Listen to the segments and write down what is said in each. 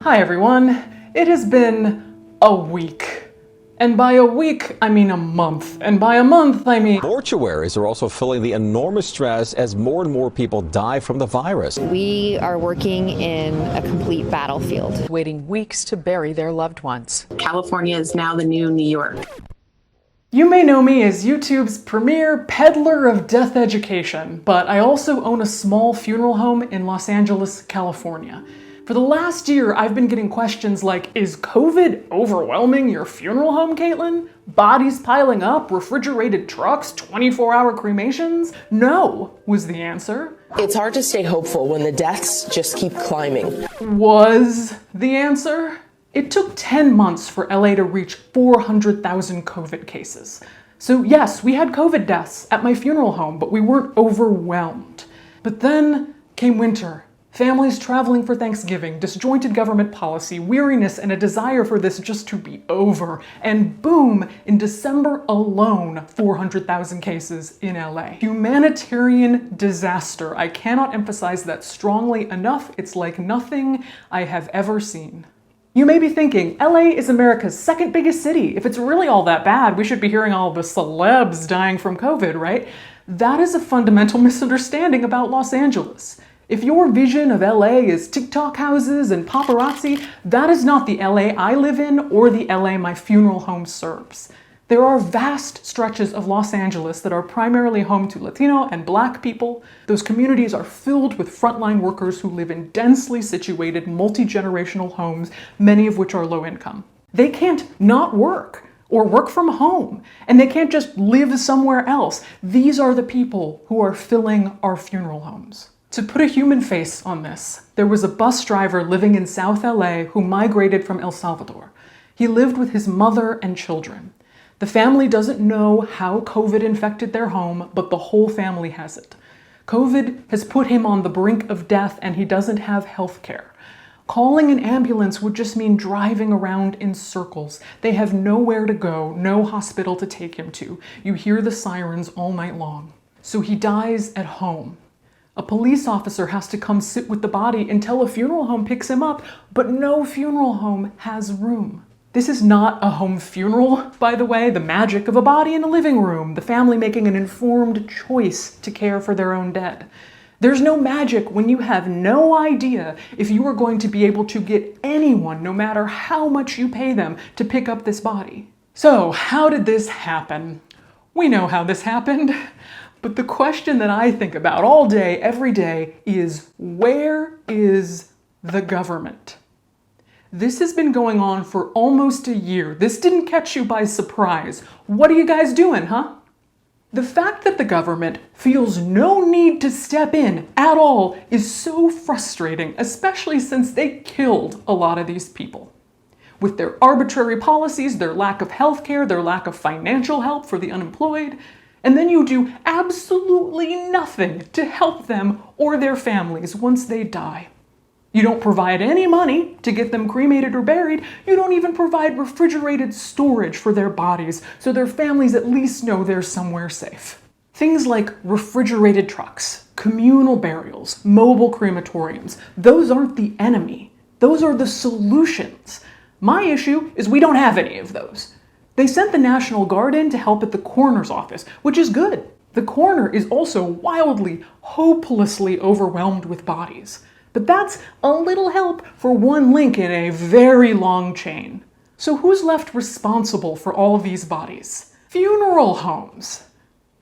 Hi everyone, it has been a week. And by a week, I mean a month. And by a month, I mean... Mortuaries are also feeling the enormous stress as more and more people die from the virus. We are working in a complete battlefield. Waiting weeks to bury their loved ones. California is now the new New York. You may know me as YouTube's premier peddler of death education, but I also own a small funeral home in Los Angeles, California. For the last year, I've been getting questions like, is COVID overwhelming your funeral home, Caitlin? Bodies piling up, refrigerated trucks, 24-hour cremations? No, was the answer. It's hard to stay hopeful when the deaths just keep climbing. Was the answer? It took 10 months for LA to reach 400,000 COVID cases. So yes, we had COVID deaths at my funeral home, but we weren't overwhelmed. But then came winter. Families traveling for Thanksgiving, disjointed government policy, weariness, and a desire for this just to be over. And boom, in December alone, 400,000 cases in LA. Humanitarian disaster. I cannot emphasize that strongly enough. It's like nothing I have ever seen. You may be thinking, LA is America's second biggest city. If it's really all that bad, we should be hearing all the celebs dying from COVID, right? That is a fundamental misunderstanding about Los Angeles. If your vision of LA is TikTok houses and paparazzi, that is not the LA I live in or the LA my funeral home serves. There are vast stretches of Los Angeles that are primarily home to Latino and Black people. Those communities are filled with frontline workers who live in densely situated, multi-generational homes, many of which are low income. They can't not work or work from home, and they can't just live somewhere else. These are the people who are filling our funeral homes. To put a human face on this, there was a bus driver living in South LA who migrated from El Salvador. He lived with his mother and children. The family doesn't know how COVID infected their home, but the whole family has it. COVID has put him on the brink of death and he doesn't have health care. Calling an ambulance would just mean driving around in circles. They have nowhere to go, no hospital to take him to. You hear the sirens all night long. So he dies at home. A police officer has to come sit with the body until a funeral home picks him up, but no funeral home has room. This is not a home funeral, by the way, the magic of a body in a living room, the family making an informed choice to care for their own dead. There's no magic when you have no idea if you are going to be able to get anyone, no matter how much you pay them, to pick up this body. So, how did this happen? We know how this happened. But the question that I think about all day, every day, is where is the government? This has been going on for almost a year. This didn't catch you by surprise. What are you guys doing, huh? The fact that the government feels no need to step in at all is so frustrating, especially since they killed a lot of these people. With their arbitrary policies, their lack of health care, their lack of financial help for the unemployed, and then you do absolutely nothing to help them or their families once they die. You don't provide any money to get them cremated or buried. You don't even provide refrigerated storage for their bodies so their families at least know they're somewhere safe. Things like refrigerated trucks, communal burials, mobile crematoriums, those aren't the enemy. Those are the solutions. My issue is we don't have any of those. They sent the National Guard in to help at the coroner's office, which is good. The coroner is also wildly, hopelessly overwhelmed with bodies. But that's a little help for one link in a very long chain. So who's left responsible for all of these bodies? Funeral homes.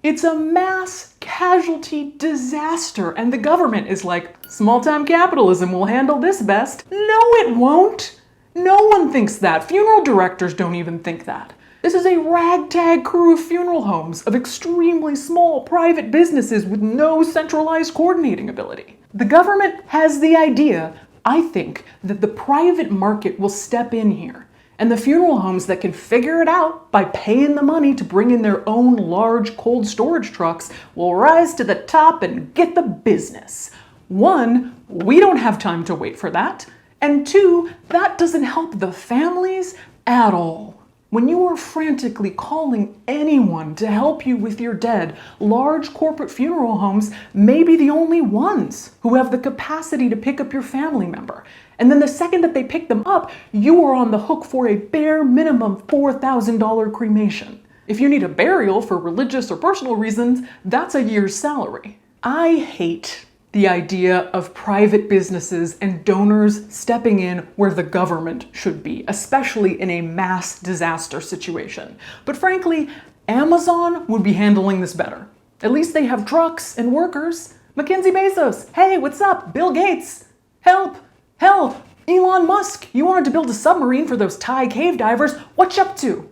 It's a mass casualty disaster, and the government is like, small-time capitalism will handle this best. No, it won't. No one thinks that. Funeral directors don't even think that. This is a ragtag crew of funeral homes, of extremely small private businesses with no centralized coordinating ability. The government has the idea, I think, that the private market will step in here, and the funeral homes that can figure it out by paying the money to bring in their own large cold storage trucks will rise to the top and get the business. One, we don't have time to wait for that, and two, that doesn't help the families at all. When you are frantically calling anyone to help you with your dead, large corporate funeral homes may be the only ones who have the capacity to pick up your family member. And then the second that they pick them up, you are on the hook for a bare minimum $4,000 cremation. If you need a burial for religious or personal reasons, that's a year's salary. I hate the idea of private businesses and donors stepping in where the government should be, especially in a mass disaster situation. But frankly, Amazon would be handling this better. At least they have trucks and workers. Mackenzie Bezos, hey, what's up? Bill Gates, help, help. Elon Musk, you wanted to build a submarine for those Thai cave divers. What you up to?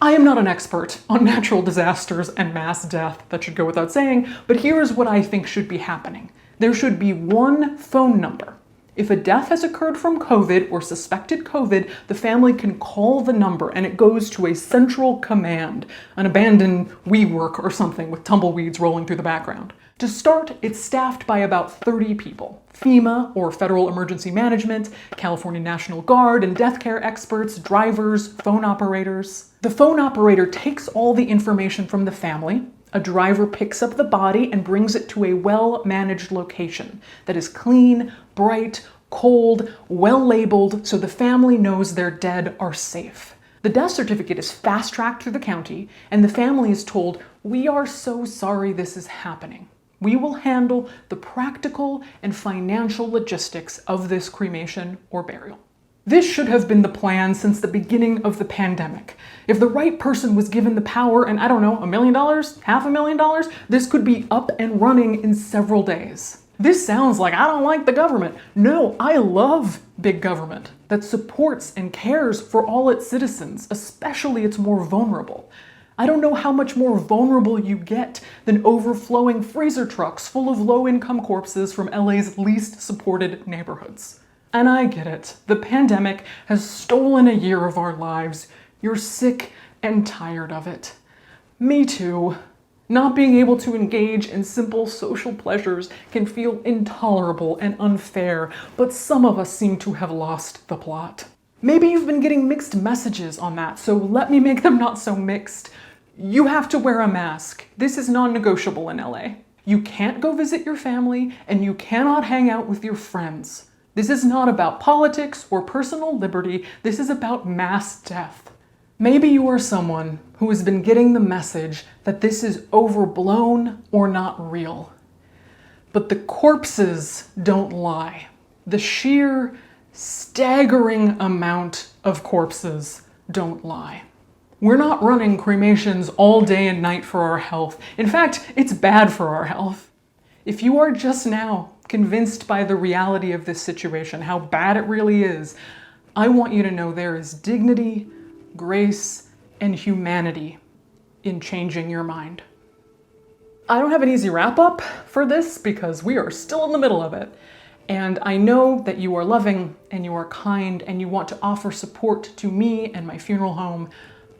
I am not an expert on natural disasters and mass death, that should go without saying, but here's what I think should be happening. There should be one phone number. If a death has occurred from COVID or suspected COVID, the family can call the number and it goes to a central command, an abandoned WeWork or something with tumbleweeds rolling through the background. To start, it's staffed by about 30 people. FEMA, or Federal Emergency Management, California National Guard, and death care experts, drivers, phone operators. The phone operator takes all the information from the family. A driver picks up the body and brings it to a well-managed location that is clean, bright, cold, well-labeled, so the family knows their dead are safe. The death certificate is fast-tracked through the county, and the family is told, "We are so sorry this is happening. We will handle the practical and financial logistics of this cremation or burial." This should have been the plan since the beginning of the pandemic. If the right person was given the power and, I don't know, $1 million, $500,000, this could be up and running in several days. This sounds like I don't like the government. No, I love big government that supports and cares for all its citizens, especially its more vulnerable. I don't know how much more vulnerable you get than overflowing freezer trucks full of low-income corpses from LA's least supported neighborhoods. And I get it. The pandemic has stolen a year of our lives. You're sick and tired of it. Me too. Not being able to engage in simple social pleasures can feel intolerable and unfair, but some of us seem to have lost the plot. Maybe you've been getting mixed messages on that, so let me make them not so mixed. You have to wear a mask. This is non-negotiable in LA. You can't go visit your family, and you cannot hang out with your friends. This is not about politics or personal liberty. This is about mass death. Maybe you are someone who has been getting the message that this is overblown or not real. But the corpses don't lie. The sheer, staggering amount of corpses don't lie. We're not running cremations all day and night for our health. In fact, it's bad for our health. If you are just now convinced by the reality of this situation, how bad it really is, I want you to know there is dignity, grace, and humanity in changing your mind. I don't have an easy wrap-up for this because we are still in the middle of it. And I know that you are loving and you are kind and you want to offer support to me and my funeral home,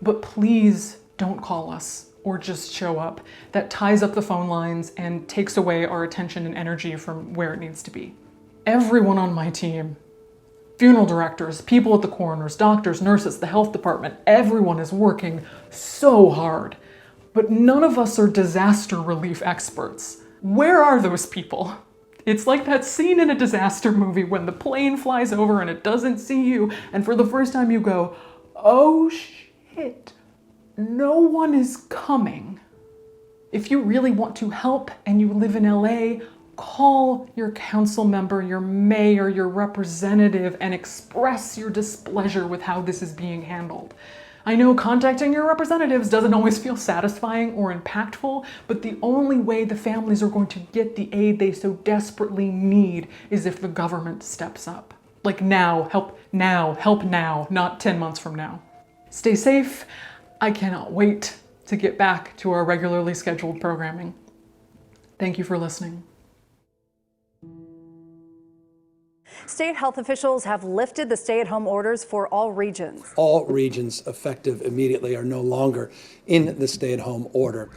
but please don't call us or just show up. That ties up the phone lines and takes away our attention and energy from where it needs to be. Everyone on my team, funeral directors, people at the coroners, doctors, nurses, the health department, everyone is working so hard. But none of us are disaster relief experts. Where are those people? It's like that scene in a disaster movie when the plane flies over and it doesn't see you, and for the first time you go, oh shit. No one is coming. If you really want to help and you live in LA, call your council member, your mayor, your representative, and express your displeasure with how this is being handled. I know contacting your representatives doesn't always feel satisfying or impactful, but the only way the families are going to get the aid they so desperately need is if the government steps up. Like now, help now, not 10 months from now. Stay safe. I cannot wait to get back to our regularly scheduled programming. Thank you for listening. State health officials have lifted the stay-at-home orders for all regions. All regions effective immediately are no longer in the stay-at-home order.